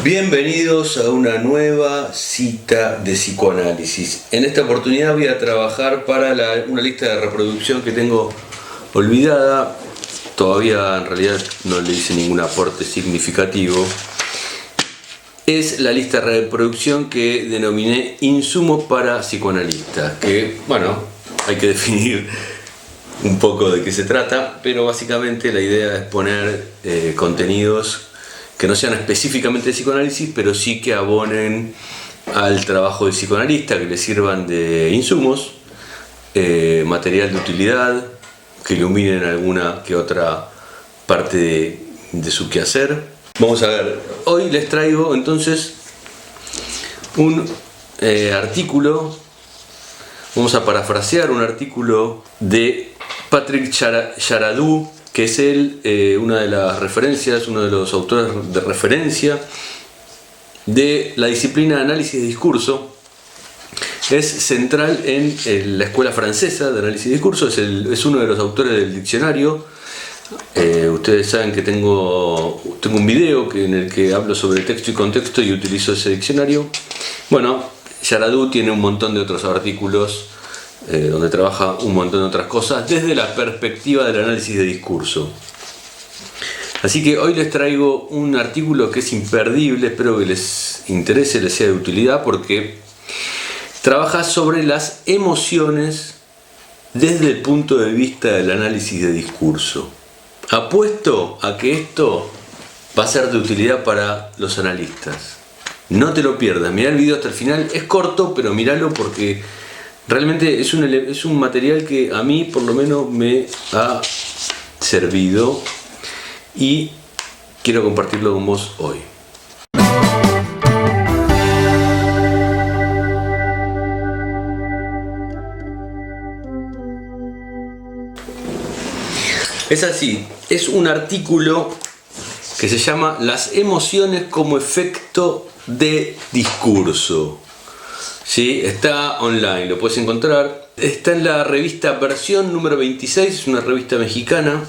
Bienvenidos a una nueva cita de psicoanálisis. En esta oportunidad voy a trabajar para una lista de reproducción que tengo olvidada. Todavía en realidad no le hice ningún aporte significativo. Es la lista de reproducción que denominé insumos para psicoanalistas, que bueno, hay que definir un poco de qué se trata, pero básicamente la idea es poner contenidos que no sean específicamente de psicoanálisis, pero sí que abonen al trabajo del psicoanalista, que le sirvan de insumos, material de utilidad, que iluminen alguna que otra parte de su quehacer. Vamos a ver, hoy les traigo entonces un artículo, vamos a parafrasear un artículo de Patrick Charadou, que es una de las referencias, uno de los autores de referencia de la disciplina de análisis de discurso. Es central en la escuela francesa de análisis de discurso, es uno de los autores del diccionario. Ustedes saben que tengo un video en el que hablo sobre texto y contexto y utilizo ese diccionario. Bueno, Charadou tiene un montón de otros artículos donde trabaja un montón de otras cosas desde la perspectiva del análisis de discurso. Así que hoy les traigo un artículo que es imperdible, espero que les interese, les sea de utilidad, porque trabaja sobre las emociones desde el punto de vista del análisis de discurso. Apuesto a que esto va a ser de utilidad para los analistas. No te lo pierdas, mirá el video hasta el final, es corto, pero míralo porque realmente es un material que a mí por lo menos me ha servido y quiero compartirlo con vos hoy. Es así, es un artículo que se llama Las emociones como efecto de discurso. Sí, está online, lo puedes encontrar. Está en la revista Versión número 26, es una revista mexicana.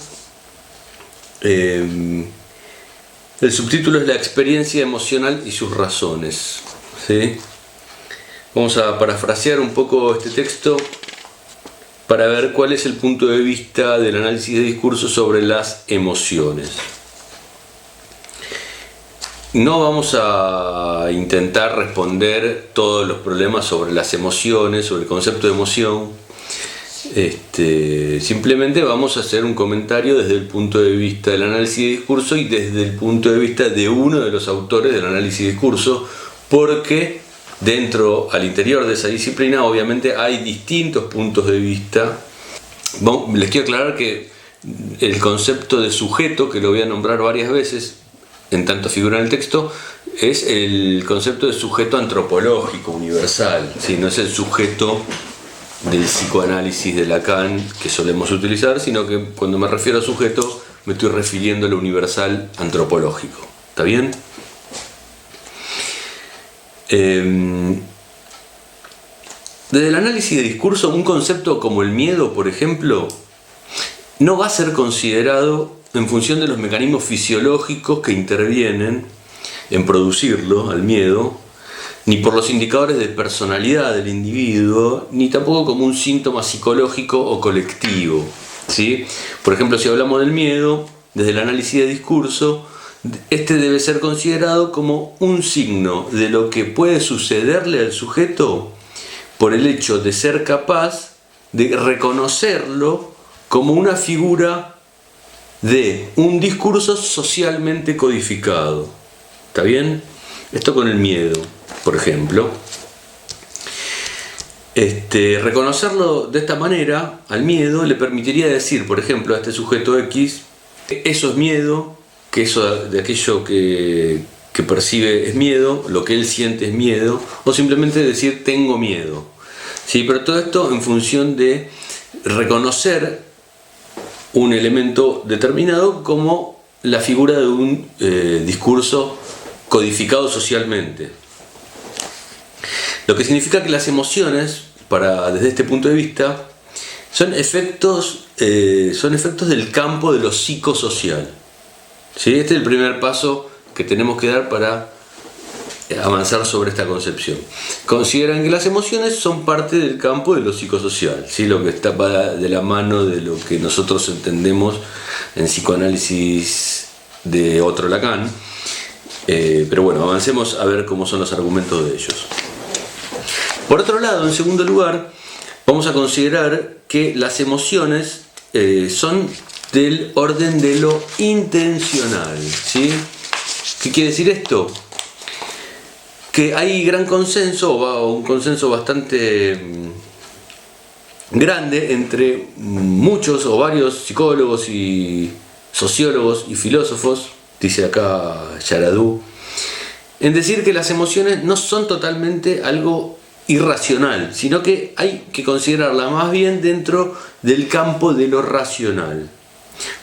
El subtítulo es La experiencia emocional y sus razones. ¿Sí? Vamos a parafrasear un poco este texto para ver cuál es el punto de vista del análisis de discurso sobre las emociones. No vamos a intentar responder todos los problemas sobre las emociones, sobre el concepto de emoción. Simplemente vamos a hacer un comentario desde el punto de vista del análisis de discurso y desde el punto de vista de uno de los autores del análisis de discurso, porque al interior de esa disciplina obviamente hay distintos puntos de vista. Les quiero aclarar que el concepto de sujeto, que lo voy a nombrar varias veces en tanto figura en el texto, es el concepto de sujeto antropológico universal, ¿sí? No es el sujeto del psicoanálisis de Lacan que solemos utilizar, sino que cuando me refiero a sujeto me estoy refiriendo a lo universal antropológico. ¿Está bien? Desde el análisis de discurso, un concepto como el miedo, por ejemplo, no va a ser considerado en función de los mecanismos fisiológicos que intervienen en producirlo, al miedo, ni por los indicadores de personalidad del individuo, ni tampoco como un síntoma psicológico o colectivo, ¿sí? Por ejemplo, si hablamos del miedo, desde el análisis de discurso, este debe ser considerado como un signo de lo que puede sucederle al sujeto por el hecho de ser capaz de reconocerlo como una figura de un discurso socialmente codificado. ¿Está bien? Esto con el miedo, por ejemplo. Reconocerlo de esta manera, al miedo, le permitiría decir, por ejemplo, a este sujeto X, eso es miedo, que eso de aquello que percibe es miedo, lo que él siente es miedo, o simplemente decir tengo miedo. ¿Sí? Pero todo esto en función de reconocer un elemento determinado como la figura de un discurso codificado socialmente. Lo que significa que las emociones, desde este punto de vista, son efectos del campo de lo psicosocial. ¿Sí? Este es el primer paso que tenemos que dar para avanzar sobre esta concepción. Consideran que las emociones son parte del campo de lo psicosocial, ¿sí? Lo que está de la mano de lo que nosotros entendemos en psicoanálisis de otro Lacan. Pero bueno, avancemos a ver cómo son los argumentos de ellos. Por otro lado, en segundo lugar, vamos a considerar que las emociones son del orden de lo intencional, ¿sí? ¿Qué quiere decir esto? Que hay gran consenso, o un consenso bastante grande entre muchos o varios psicólogos y sociólogos y filósofos, dice acá Yaradú, en decir que las emociones no son totalmente algo irracional, sino que hay que considerarla más bien dentro del campo de lo racional.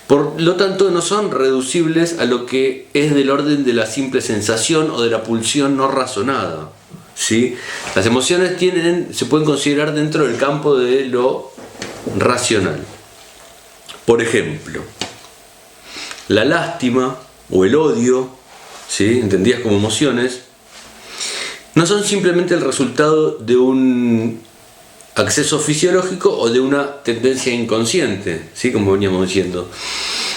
Por lo tanto, no son reducibles a lo que es del orden de la simple sensación o de la pulsión no razonada, ¿sí? Las emociones se pueden considerar dentro del campo de lo racional. Por ejemplo, la lástima o el odio, ¿sí?, entendidas como emociones, no son simplemente el resultado de un acceso fisiológico o de una tendencia inconsciente, ¿sí?, como veníamos diciendo.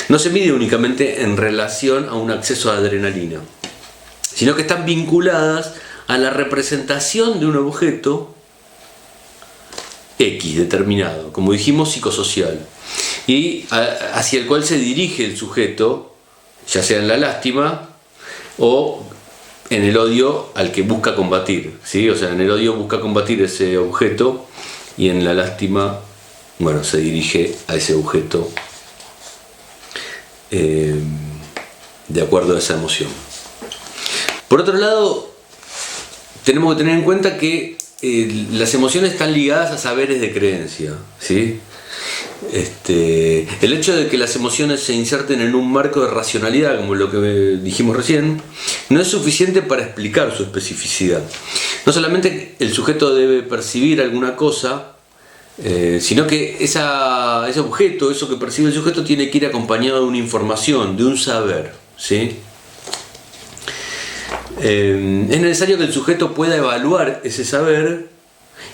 No se mide únicamente en relación a un acceso a adrenalina, sino que están vinculadas a la representación de un objeto X determinado, como dijimos, psicosocial, y hacia el cual se dirige el sujeto, ya sea en la lástima o en el odio al que busca combatir, ¿sí? O sea, en el odio busca combatir ese objeto y en la lástima, bueno, se dirige a ese objeto de acuerdo a esa emoción. Por otro lado, tenemos que tener en cuenta que las emociones están ligadas a saberes de creencia, ¿sí? El hecho de que las emociones se inserten en un marco de racionalidad, como lo que dijimos recién, no es suficiente para explicar su especificidad. No solamente el sujeto debe percibir alguna cosa, sino que ese objeto, eso que percibe el sujeto, tiene que ir acompañado de una información, de un saber, ¿sí? Es necesario que el sujeto pueda evaluar ese saber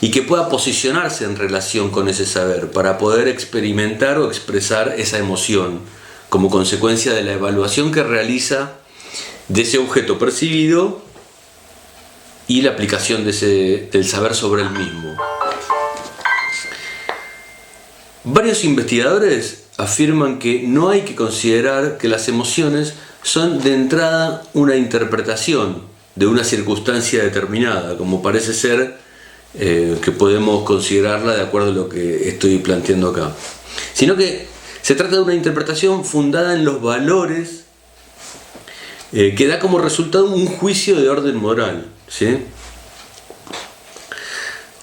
y que pueda posicionarse en relación con ese saber para poder experimentar o expresar esa emoción como consecuencia de la evaluación que realiza de ese objeto percibido y la aplicación del saber sobre el mismo. Varios investigadores afirman que no hay que considerar que las emociones son de entrada una interpretación de una circunstancia determinada, como parece ser que podemos considerarla de acuerdo a lo que estoy planteando acá, sino que se trata de una interpretación fundada en los valores que da como resultado un juicio de orden moral, ¿sí?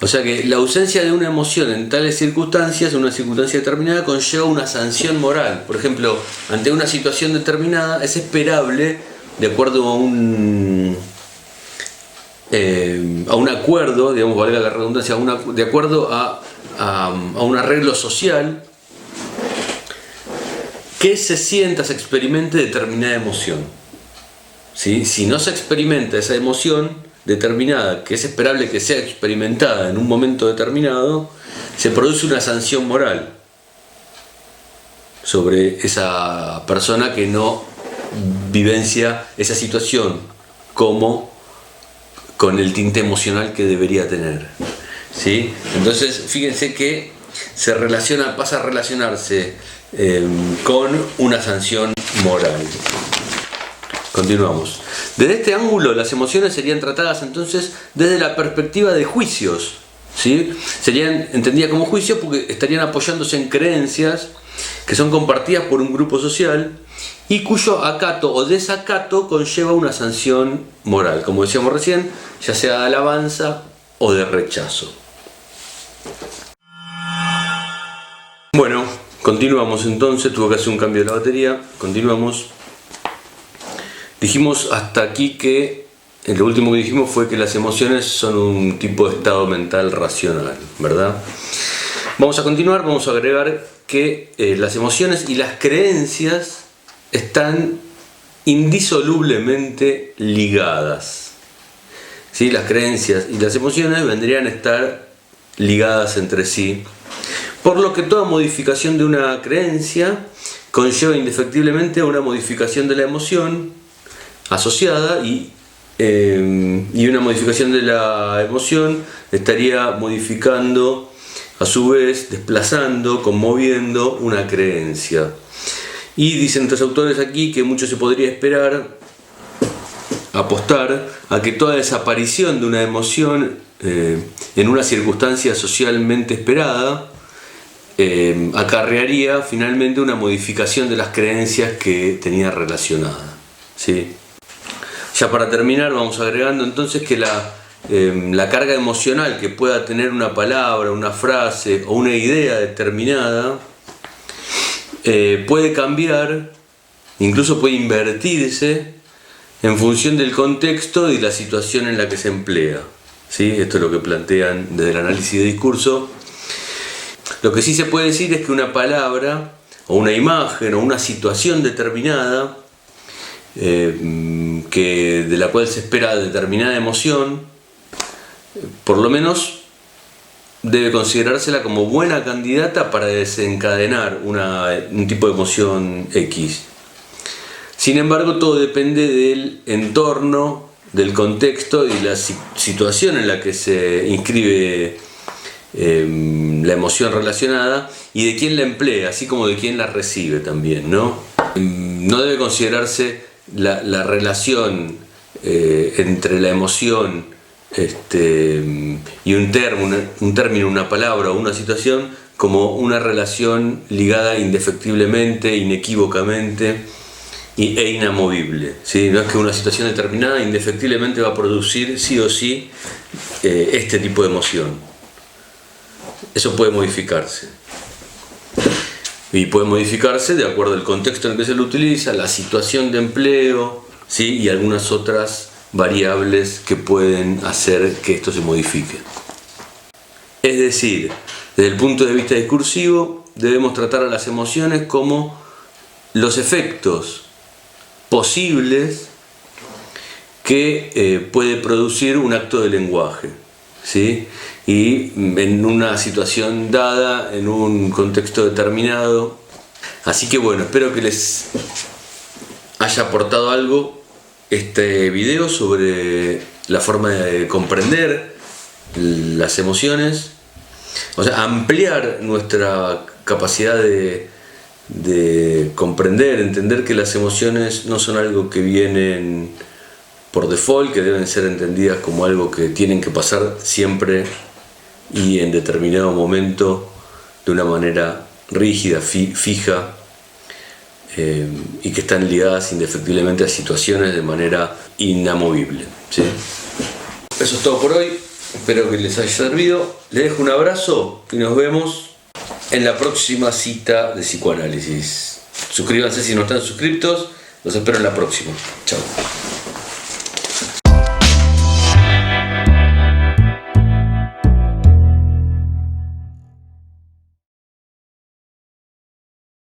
O sea que la ausencia de una emoción en tales circunstancias, en una circunstancia determinada, conlleva una sanción moral. Por ejemplo, ante una situación determinada es esperable, de acuerdo a un acuerdo, digamos, valga la redundancia, de acuerdo a un arreglo social, que se experimente determinada emoción, ¿sí? Si no se experimenta esa emoción determinada, que es esperable que sea experimentada en un momento determinado, se produce una sanción moral sobre esa persona que no vivencia esa situación como con el tinte emocional que debería tener, ¿sí? Entonces, fíjense que pasa a relacionarse con una sanción moral. Continuamos. Desde este ángulo, las emociones serían tratadas entonces desde la perspectiva de juicios, ¿sí? Serían entendidas como juicios porque estarían apoyándose en creencias que son compartidas por un grupo social y cuyo acato o desacato conlleva una sanción moral, como decíamos recién, ya sea de alabanza o de rechazo. Bueno, continuamos entonces, tuve que hacer un cambio de la batería, continuamos. Dijimos hasta aquí que lo último que dijimos fue que las emociones son un tipo de estado mental racional, ¿verdad? Vamos a continuar, vamos a agregar que las emociones y las creencias están indisolublemente ligadas. ¿sí? Las creencias y las emociones vendrían a estar ligadas entre sí, por lo que toda modificación de una creencia conlleva indefectiblemente una modificación de la emoción asociada y una modificación de la emoción estaría modificando, a su vez, desplazando, conmoviendo una creencia. Y dicen estos autores aquí que mucho se podría esperar, apostar a que toda desaparición de una emoción en una circunstancia socialmente esperada acarrearía finalmente una modificación de las creencias que tenía relacionadas, ¿sí? Ya para terminar vamos agregando entonces que la carga emocional que pueda tener una palabra, una frase o una idea determinada puede cambiar, incluso puede invertirse en función del contexto y la situación en la que se emplea, ¿sí? Esto es lo que plantean desde el análisis de discurso. Lo que sí se puede decir es que una palabra o una imagen o una situación determinada de la cual se espera determinada emoción, por lo menos debe considerársela como buena candidata para desencadenar un tipo de emoción X. Sin embargo, todo depende del entorno, del contexto y la situación en la que se inscribe la emoción relacionada y de quién la emplea, así como de quién la recibe también, ¿no? No debe considerarse la relación entre la emoción y un término, una palabra o una situación como una relación ligada indefectiblemente, inequívocamente e inamovible, ¿sí? No es que una situación determinada indefectiblemente va a producir sí o sí este tipo de emoción. Eso puede modificarse. Y puede modificarse de acuerdo al contexto en el que se lo utiliza, la situación de empleo, ¿sí? Y algunas otras variables que pueden hacer que esto se modifique. Es decir, desde el punto de vista discursivo, debemos tratar a las emociones como los efectos posibles que puede producir un acto de lenguaje, ¿sí? Y en una situación dada, en un contexto determinado. Así que bueno, espero que les haya aportado algo este video sobre la forma de comprender las emociones, o sea, ampliar nuestra capacidad de comprender, entender que las emociones no son algo que vienen por default, que deben ser entendidas como algo que tienen que pasar siempre y en determinado momento de una manera rígida, fija, y que están ligadas indefectiblemente a situaciones de manera inamovible, ¿sí? Eso es todo por hoy, espero que les haya servido, les dejo un abrazo y nos vemos en la próxima cita de psicoanálisis. Suscríbanse si no están suscritos, los espero en la próxima. Chao.